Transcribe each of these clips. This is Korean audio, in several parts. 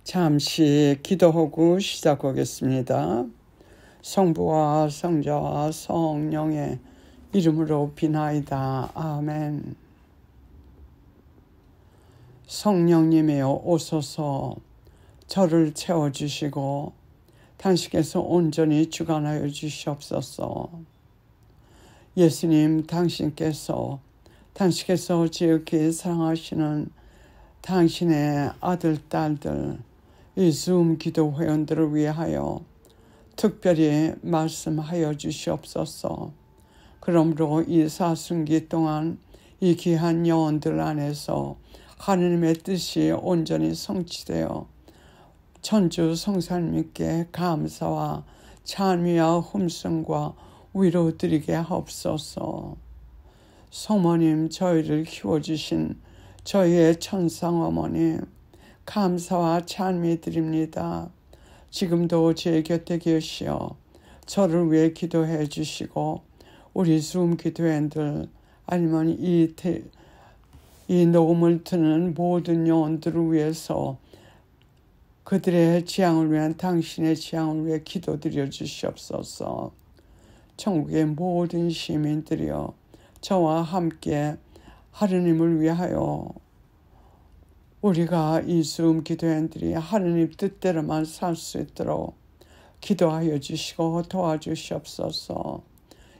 잠시 기도하고 시작하겠습니다. 성부와 성자와 성령의 이름으로 비나이다. 아멘. 성령님이여 오소서 저를 채워주시고 당신께서 온전히 주관하여 주시옵소서. 예수님 당신께서 지극히 사랑하시는 당신의 아들, 딸들, 이 줌 기도 회원들을 위하여 특별히 말씀하여 주시옵소서. 그러므로 이 사순기 동안 이 귀한 영혼들 안에서 하느님의 뜻이 온전히 성취되어 천주 성사님께 감사와 찬미와 hum성과 위로 드리게 하옵소서. 성모님, 저희를 키워주신 저희의 천상 어머니 감사와 찬미 드립니다. 지금도 제 곁에 계시어 저를 위해 기도해 주시고 우리 줌 기도회원들 아니면 이 녹음을 듣는 모든 영혼들을 위해서 그들의 지향을 위한 당신의 지향을 위해 기도드려 주시옵소서. 천국의 모든 시민들이여 저와 함께 하느님을 위하여 우리가 이 줌 기도원들이 하느님 뜻대로만 살 수 있도록 기도하여 주시고 도와주시옵소서.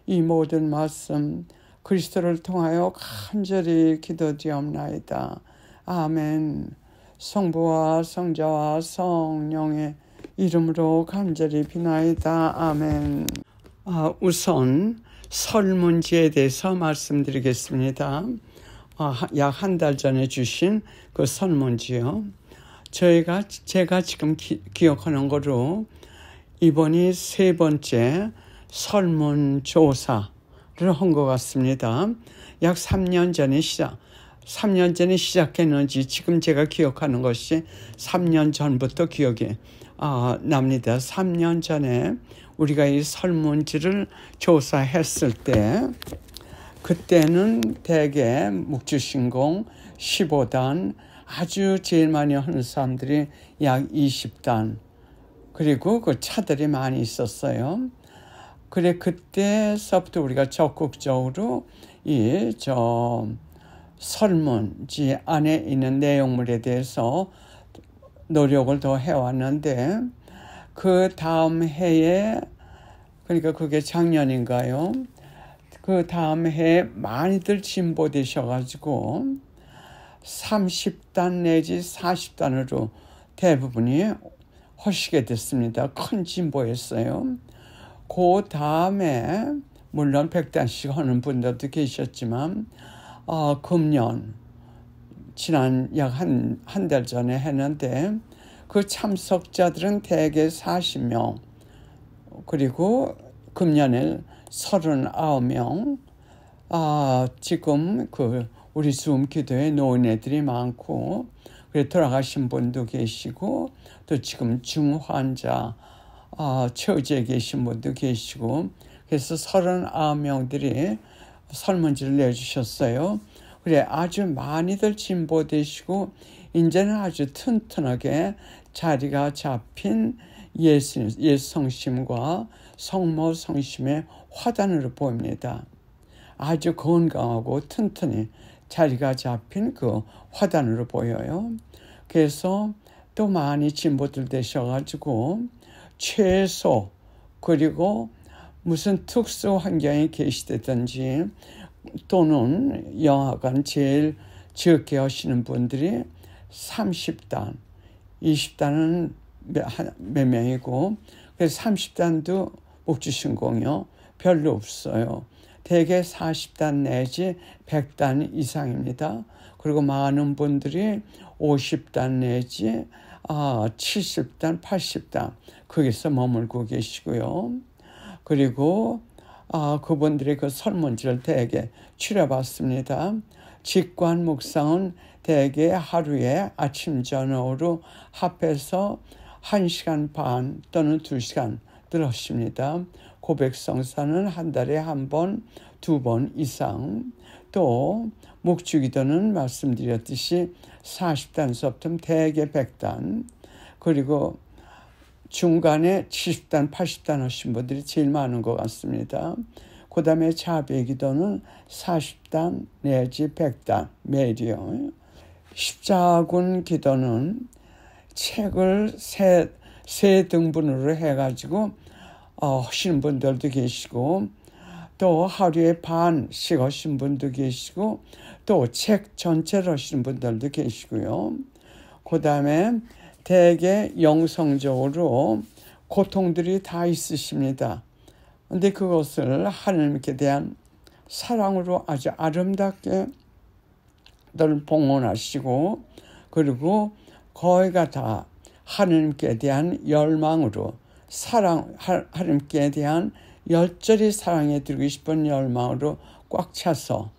이 모든 말씀 그리스도를 통하여 간절히 기도드리옵나이다. 아멘. 성부와 성자와 성령의 이름으로 간절히 비나이다. 아멘. 우선 설문지에 대해서 말씀드리겠습니다. 약 한 달 전에 주신 그 설문지요. 제가 지금 기억하는 거로 이번이 세 번째 설문조사를 한 것 같습니다. 약 3년 전에 시작했는지 지금 제가 기억하는 것이 3년 전부터 기억이 납니다. 3년 전에 우리가 이 설문지를 조사했을 때 그때는 대개 묵주신공 15단, 아주 제일 많이 하는 사람들이 약 20단, 그리고 그 차들이 많이 있었어요. 그때서부터 우리가 적극적으로 설문지 안에 있는 내용물에 대해서 노력을 더 해왔는데, 그 다음 해에, 그러니까 그게 작년인가요? 그 다음 해에 많이들 진보되셔가지고 30단 내지 40단으로 대부분이 하시게 됐습니다. 큰 진보였어요. 그 다음에 물론 100단씩 하는 분들도 계셨지만 금년 지난 약 한 달 전에 했는데 그 참석자들은 대개 40명, 그리고 금년에 39명, 지금 우리 줌 기도에 노인애들이 많고, 그래 돌아가신 분도 계시고, 또 지금 중환자, 처지에 계신 분도 계시고, 그래서 39명들이 설문지를 내주셨어요. 그래 아주 많이들 진보되시고, 이제는 아주 튼튼하게 자리가 잡힌 예수 성심과 성모 성심의 화단으로 보입니다. 아주 건강하고 튼튼히 자리가 잡힌 그 화단으로 보여요. 그래서 또 많이 진보들 되셔가지고 최소, 그리고 무슨 특수 환경에 계시다든지 또는 영화관 제일 적게 하시는 분들이 30단, 20단은 몇 명이고, 그래서 30단도 묵주신공이요 별로 없어요. 대개 40단 내지 100단 이상입니다. 그리고 많은 분들이 50단 내지 70단, 80단 거기서 머물고 계시고요. 그리고 그분들의 그 설문지를 대개 추려봤습니다. 직관 묵상은 대개 하루에 아침 저녁으로 합해서 1시간 반 또는 2시간 들으십니다. 고백성사는 한 달에 한 번, 2번 이상, 또 묵주기도는 말씀드렸듯이 40단서부터 대개 100단, 그리고 중간에 70단, 80단 하신 분들이 제일 많은 것 같습니다. 그 다음에 자비 기도는 40단 내지 100단 매일이요. 십자군 기도는 책을 세 등분으로 해가지고 하시는 분들도 계시고, 또 하루에 반씩 하시는 분도 계시고, 또 책 전체를 하시는 분들도 계시고요. 그 다음에 대개 영성적으로 고통들이 다 있으십니다. 근데 그것을 하나님께 대한 사랑으로 아주 아름답게 늘 봉헌하시고, 그리고 거의가 다 하나님께 대한 열망으로 하나님께 대한 열절히 사랑해 드리고 싶은 열망으로 꽉 차서,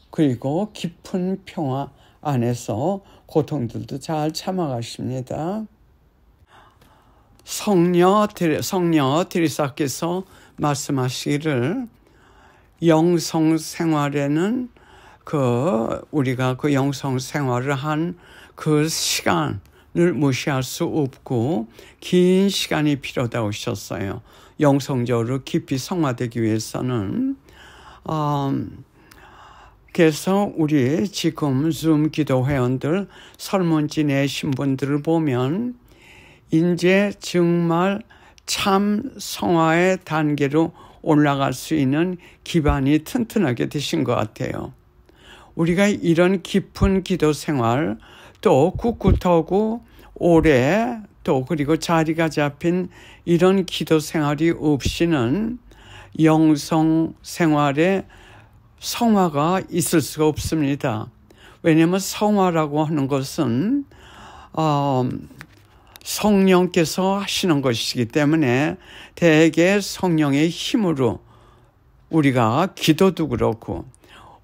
그리고 깊은 평화 안에서 고통들도 잘 참아가십니다. 성녀 드리사께서 말씀하시기를, 영성 생활에는 우리가 그 영성 생활을 한 그 시간을 무시할 수 없고 긴 시간이 필요하다고 하셨어요. 영성적으로 깊이 성화되기 위해서는. 그래서 우리 지금 줌 기도 회원들 설문지 내신 분들을 보면 이제 정말 참 성화의 단계로 올라갈 수 있는 기반이 튼튼하게 되신 것 같아요. 우리가 이런 깊은 기도 생활, 또 꿋꿋하고 오래, 또 그리고 자리가 잡힌 이런 기도 생활이 없이는 영성 생활에 성화가 있을 수가 없습니다. 왜냐하면 성화라고 하는 것은 성령께서 하시는 것이기 때문에 대개 성령의 힘으로 우리가 기도도 그렇고,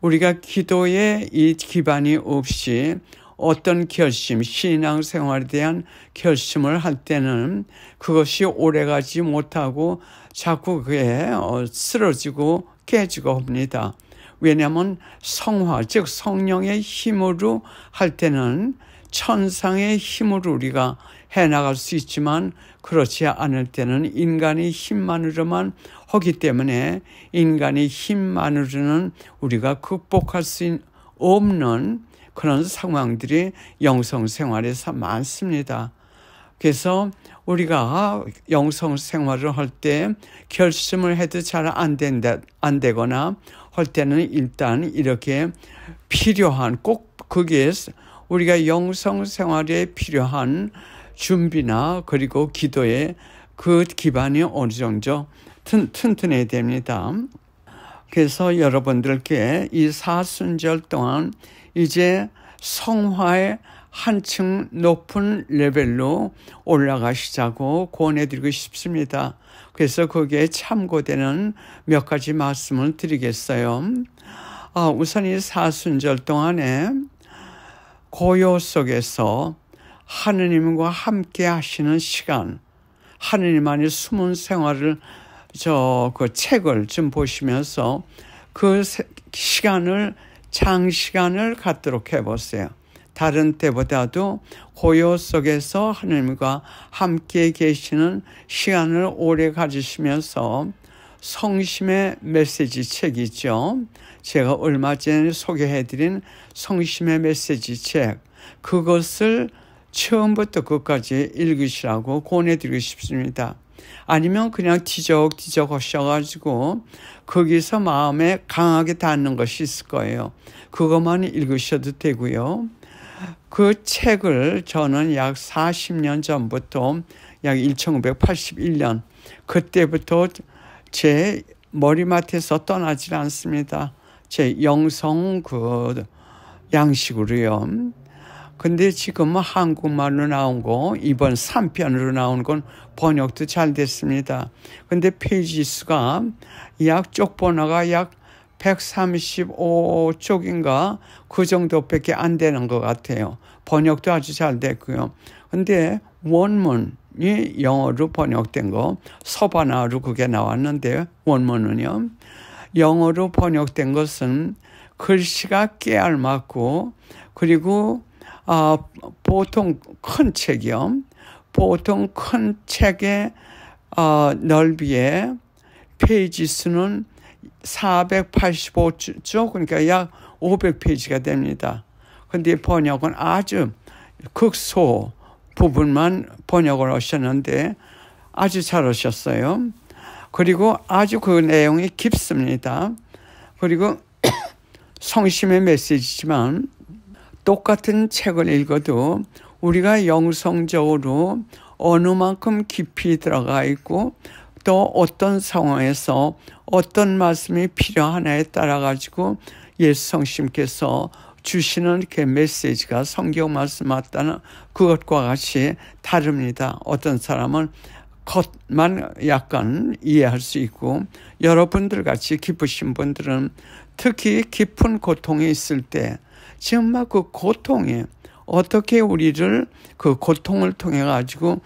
우리가 기도에 이 기반이 없이 어떤 결심, 신앙생활에 대한 결심을 할 때는 그것이 오래가지 못하고 자꾸 그게 쓰러지고 깨지고 합니다. 왜냐하면 성화, 즉 성령의 힘으로 할 때는 천상의 힘으로 우리가 해나갈 수 있지만, 그렇지 않을 때는 인간의 힘만으로만 하기 때문에 인간의 힘만으로는 우리가 극복할 수 없는 그런 상황들이 영성생활에서 많습니다. 그래서 우리가 영성생활을 할 때 결심을 해도 잘 안 되거나 할 때는 일단 이렇게 필요한, 꼭 그게 우리가 영성생활에 필요한 준비나 그리고 기도에 그 기반이 어느 정도 튼튼해야 됩니다. 그래서 여러분들께 이 사순절 동안 이제 성화의 한층 높은 레벨로 올라가시자고 권해드리고 싶습니다. 그래서 거기에 참고되는 몇 가지 말씀을 드리겠어요. 우선 이 사순절 동안에 고요 속에서 하느님과 함께 하시는 시간, 하느님 안에 숨은 생활을 그 책을 좀 보시면서 그 시간을 장시간을 갖도록 해보세요. 다른 때보다도 고요 속에서 하느님과 함께 계시는 시간을 오래 가지시면서 성심의 메시지 책이죠. 제가 얼마 전에 소개해드린 성심의 메시지 책, 그것을 처음부터 끝까지 읽으시라고 권해드리고 싶습니다. 아니면 그냥 뒤적뒤적 하셔가지고 거기서 마음에 강하게 닿는 것이 있을 거예요. 그것만 읽으셔도 되고요. 그 책을 저는 약 40년 전부터, 약 1981년 그때부터 제 머리맡에서 떠나질 않습니다. 제 영성 양식으로요. 근데 지금은 한국말로 나온 거, 이번 3편으로 나온 건 번역도 잘 됐습니다. 근데 페이지 수가 쪽번호가 약 135쪽인가 그 정도밖에 안 되는 것 같아요. 번역도 아주 잘 됐고요. 근데 원문이 영어로 번역된 거, 서바나로 그게 나왔는데, 원문은요, 영어로 번역된 것은 글씨가 깨알맞고, 그리고 보통 큰 책이요. 보통 큰 책의 넓이에 페이지 수는 485쪽, 그러니까 약 500페이지가 됩니다. 근데 번역은 아주 극소 부분만 번역을 하셨는데 아주 잘하셨어요. 그리고 아주 그 내용이 깊습니다. 그리고 성심의 메시지지만 똑같은 책을 읽어도 우리가 영성적으로 어느 만큼 깊이 들어가 있고 또 어떤 상황에서 어떤 말씀이 필요하냐에 따라 가지고 예수 성심께서 주시는 그 메시지가 성경 말씀 맞다는 그것과 같이 다릅니다. 어떤 사람은 겉만 약간 이해할 수 있고 여러분들 같이 깊으신 분들은 특히 깊은 고통이 있을 때 정말 그 고통이 어떻게 우리를 그 고통을 통해 가지고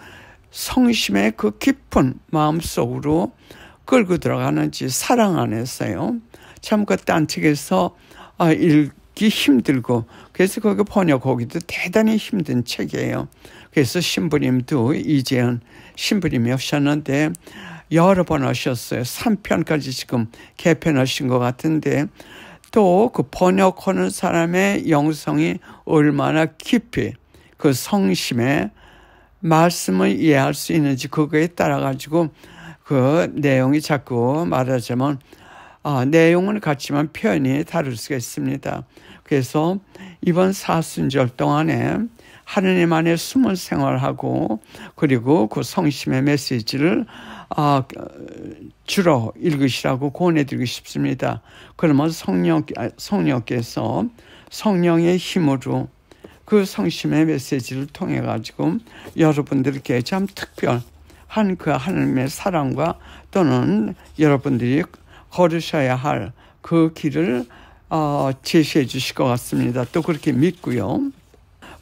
성심의 그 깊은 마음속으로 끌고 들어가는지 사랑 안에서요. 참 그 딴 책에서 읽기 힘들고 그래서 거기 번역하기도 대단히 힘든 책이에요. 그래서 신부님도 이재현 신부님이 하셨는데 여러 번 하셨어요. 3편까지 지금 개편하신 것 같은데 또 그 번역하는 사람의 영성이 얼마나 깊이 그 성심의 말씀을 이해할 수 있는지 그거에 따라 가지고 그 내용이 자꾸 말하자면 내용은 같지만 표현이 다를 수가 있습니다. 그래서 이번 사순절 동안에 하느님 안에 숨은 생활하고 그리고 그 성심의 메시지를 주로 읽으시라고 권해드리고 싶습니다. 그러면 성령께서 성령의 힘으로 그 성심의 메시지를 통해 가지고 여러분들께 참 특별한 그 하나님의 사랑과 또는 여러분들이 걸으셔야 할 그 길을 제시해 주실 것 같습니다. 또 그렇게 믿고요.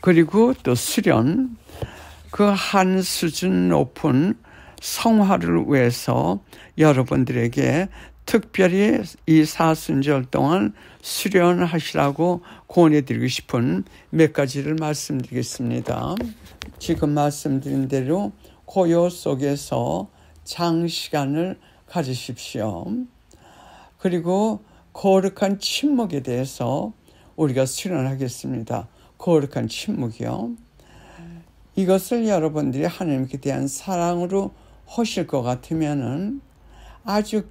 그리고 또 수련, 그 한 수준 높은 성화를 위해서 여러분들에게 특별히 이 사순절 동안 수련하시라고 권해드리고 싶은 몇 가지를 말씀드리겠습니다. 지금 말씀드린 대로 고요 속에서 장시간을 가지십시오. 그리고 거룩한 침묵에 대해서 우리가 수련하겠습니다. 거룩한 침묵이요. 이것을 여러분들이 하나님께 대한 사랑으로 하실 것 같으면은 아주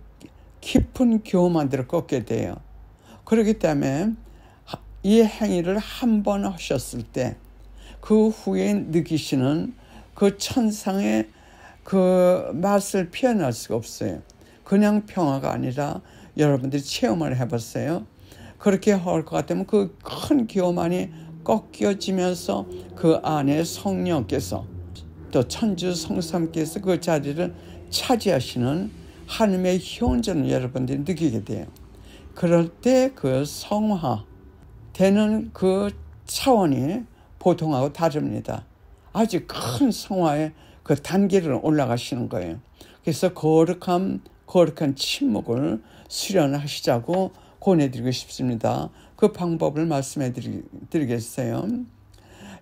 깊은 교만들을 꺾게 돼요. 그렇기 때문에 이 행위를 한 번 하셨을 때 그 후에 느끼시는 그 천상의 그 맛을 표현할 수가 없어요. 그냥 평화가 아니라 여러분들이 체험을 해봤어요. 그렇게 할 것 같으면 그 큰 교만이 꺾여지면서 그 안에 성령께서 또 천주 성삼께서 그 자리를 차지하시는 하나님의 현존을 여러분들이 느끼게 돼요. 그럴 때 그 성화되는 그 차원이 보통하고 다릅니다. 아주 큰 성화의 그 단계를 올라가시는 거예요. 그래서 거룩한 침묵을 수련하시자고 권해드리고 싶습니다. 그 방법을 말씀해 드리겠어요.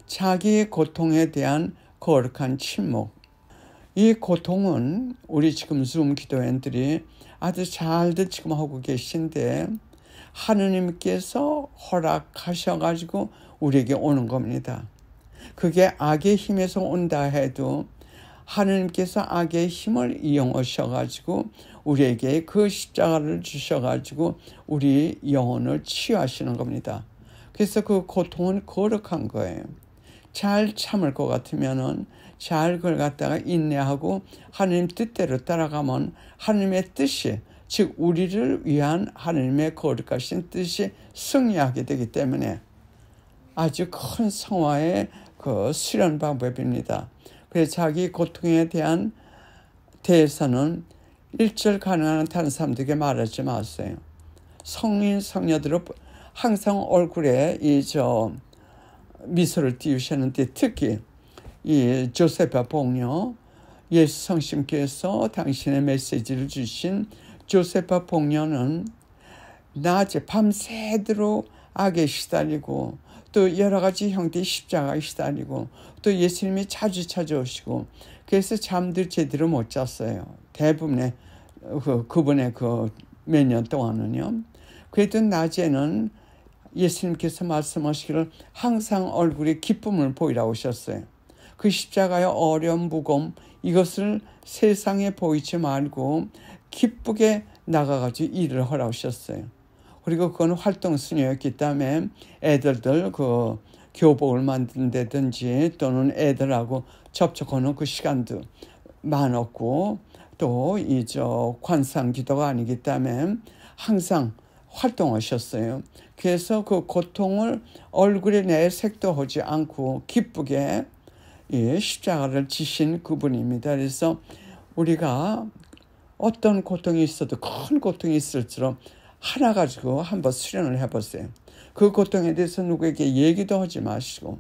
자기의 고통에 대한 거룩한 침묵. 이 고통은 우리 지금 줌 기도원들이 아주 잘들 지금 하고 계신데 하느님께서 허락하셔가지고 우리에게 오는 겁니다. 그게 악의 힘에서 온다 해도 하느님께서 악의 힘을 이용하셔가지고 우리에게 그 십자가를 주셔가지고 우리 영혼을 치유하시는 겁니다. 그래서 그 고통은 거룩한 거예요. 잘 참을 것 같으면은 잘 그걸 갖다가 인내하고 하나님 뜻대로 따라가면 하나님의 뜻이 즉 우리를 위한 하나님의 거룩하신 뜻이 승리하게 되기 때문에 아주 큰 성화의 그 수련 방법입니다. 그래서 자기 고통에 대해서는 일절 가능한 다른 사람들에게 말하지 마세요. 성인 성녀들은 항상 얼굴에 미소를 띄우셨는데 특히 이 조세파 복녀 예수 성심께서 당신의 메시지를 주신 조세파 복녀는 낮에 밤새도록 악에 시달리고 또 여러 가지 형태의 십자가에 시달리고 또 예수님이 자주 찾아오시고 그래서 잠들 제대로 못 잤어요. 대부분의 그분의 그 몇 년 동안은요. 그래도 낮에는 예수님께서 말씀하시기를 항상 얼굴에 기쁨을 보이라고 하셨어요. 그 십자가의 어려움, 무거움 이것을 세상에 보이지 말고 기쁘게 나가가지고 일을 하라고 하셨어요. 그리고 그건 활동순이었기 때문에 애들들 그 교복을 만든다든지 또는 애들하고 접촉하는 그 시간도 많았고 또 이 관상 기도가 아니기 때문에 항상 활동하셨어요. 그래서 그 고통을 얼굴에 내색도 하지 않고 기쁘게 십자가를 지신 그분입니다. 그래서 우리가 어떤 고통이 있어도 큰 고통이 있을수록 하나 가지고 한번 수련을 해보세요. 그 고통에 대해서 누구에게 얘기도 하지 마시고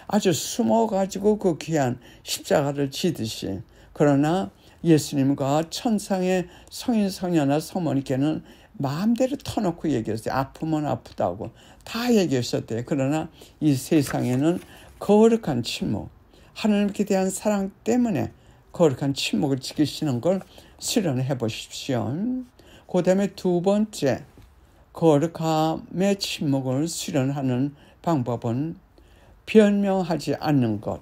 아주 숨어가지고 그 귀한 십자가를 지듯이 그러나 예수님과 천상의 성인 성녀나 성모님께는 마음대로 터놓고 얘기했어요. 아프면 아프다고 다 얘기하셨대요. 그러나 이 세상에는 거룩한 침묵, 하나님께 대한 사랑 때문에 거룩한 침묵을 지키시는 걸 수련해 보십시오. 그 다음에 두 번째 거룩함의 침묵을 수련하는 방법은 변명하지 않는 것,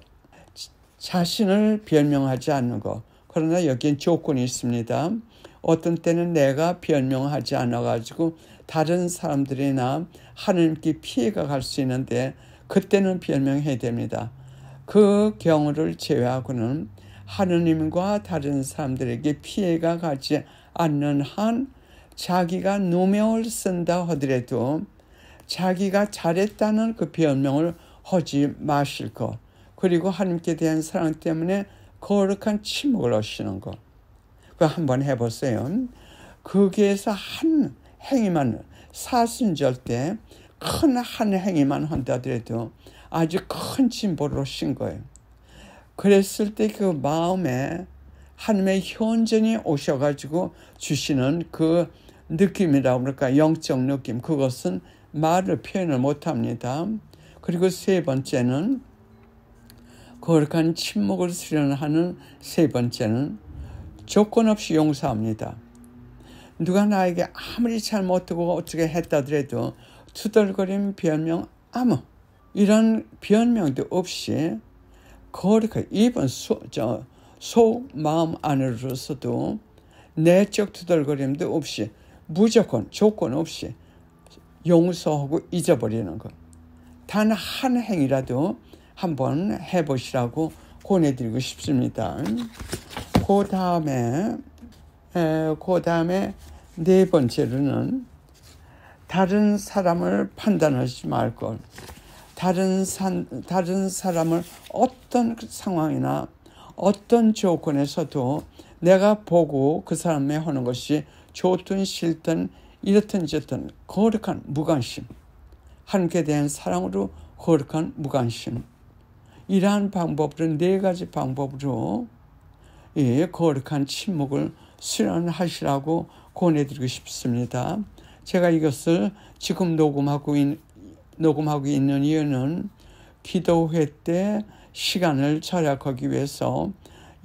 자신을 변명하지 않는 것. 그러나 여기엔 조건이 있습니다. 어떤 때는 내가 변명하지 않아가지고 다른 사람들이나 하나님께 피해가 갈 수 있는데 그때는 변명해야 됩니다. 그 경우를 제외하고는 하느님과 다른 사람들에게 피해가 가지 않는 한 자기가 누명을 쓴다 하더라도 자기가 잘했다는 그 변명을 하지 마실 것. 그리고 하나님께 대한 사랑 때문에 거룩한 침묵을 하시는 것. 그거 한번 해보세요. 거기에서 한 행위만 사순절 때 큰 한 행위만 한다더라도 아주 큰 진보를 하신 거예요. 그랬을 때 그 마음에 하나님의 현전이 오셔가지고 주시는 그 느낌이라고 그럴까 영적 느낌 그것은 말로 표현을 못합니다. 그리고 세 번째는 거룩한 침묵을 수련하는 세 번째는 조건 없이 용서합니다. 누가 나에게 아무리 잘못하고 어떻게 했다더라도 투덜거림 변명 아무 이런 변명도 없이 거룩한 입은 속 마음 안으로서도 내적 투덜거림도 없이 무조건 조건 없이 용서하고 잊어버리는 것. 단 한 행이라도 한번 해보시라고 권해드리고 싶습니다. 그 다음에 네 번째로는 다른 사람을 판단하지 말 것. 다른 사람을 어떤 상황이나 어떤 조건에서도 내가 보고 그 사람이 하는 것이 좋든 싫든 이렇든 저렇든 거룩한 무관심, 하나님께 대한 사랑으로 거룩한 무관심, 이러한 방법으로 네 가지 방법으로 거룩한 침묵을 수련하시라고 권해드리고 싶습니다. 제가 이것을 지금 녹음하고 있는 이유는 기도회 때 시간을 절약하기 위해서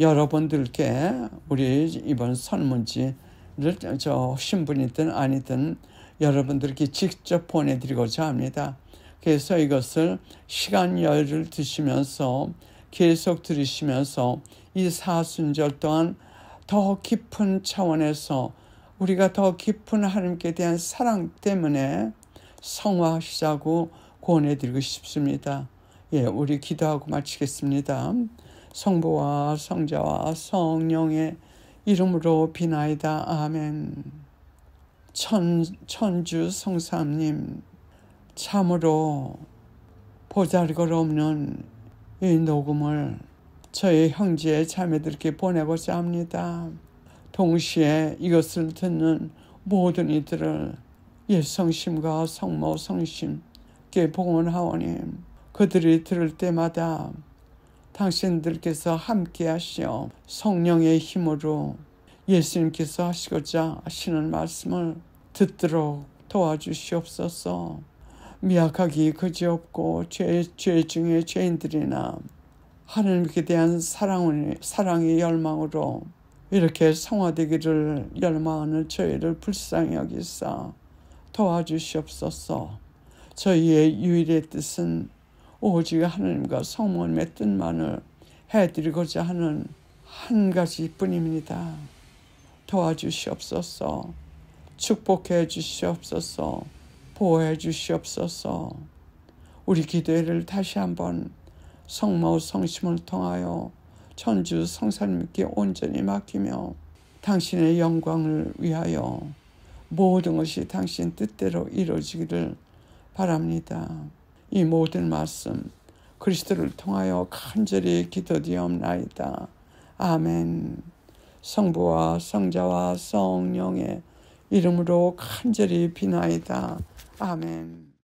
여러분들께 우리 이번 설문지를 신분이든 아니든 여러분들께 직접 보내드리고자 합니다. 그래서 이것을 시간 여유를 두시면서 계속 들으시면서 이 사순절 동안 더 깊은 차원에서 우리가 더 깊은 하나님께 대한 사랑 때문에 성화하시자고 권해드리고 싶습니다. 우리 기도하고 마치겠습니다. 성부와 성자와 성령의 이름으로 비나이다. 아멘. 천주 성삼님, 참으로 보잘것없는 이 녹음을 저희 형제 자매들께 보내고자 합니다. 동시에 이것을 듣는 모든 이들을 성심과 성모 성심께 봉헌하오니 그들이 들을 때마다 당신들께서 함께 하시어 성령의 힘으로 예수님께서 하시고자 하시는 말씀을 듣도록 도와주시옵소서. 미약하기 그지없고 죄 중에 죄인들이나 하나님께 대한 사랑의 열망으로 이렇게 성화되기를 열망하는 저희를 불쌍히 여기사 도와주시옵소서. 저희의 유일의 뜻은 오직 하나님과 성모님의 뜻만을 해드리고자 하는 한 가지뿐입니다. 도와주시옵소서. 축복해 주시옵소서. 보호해 주시옵소서. 우리 기도회를 다시 한번 성모 성심을 통하여 천주 성사님께 온전히 맡기며 당신의 영광을 위하여 모든 것이 당신 뜻대로 이루어지기를 바랍니다. 이 모든 말씀 그리스도를 통하여 간절히 기도드리옵나이다. 아멘. 성부와 성자와 성령의 이름으로 간절히 비나이다. 아멘.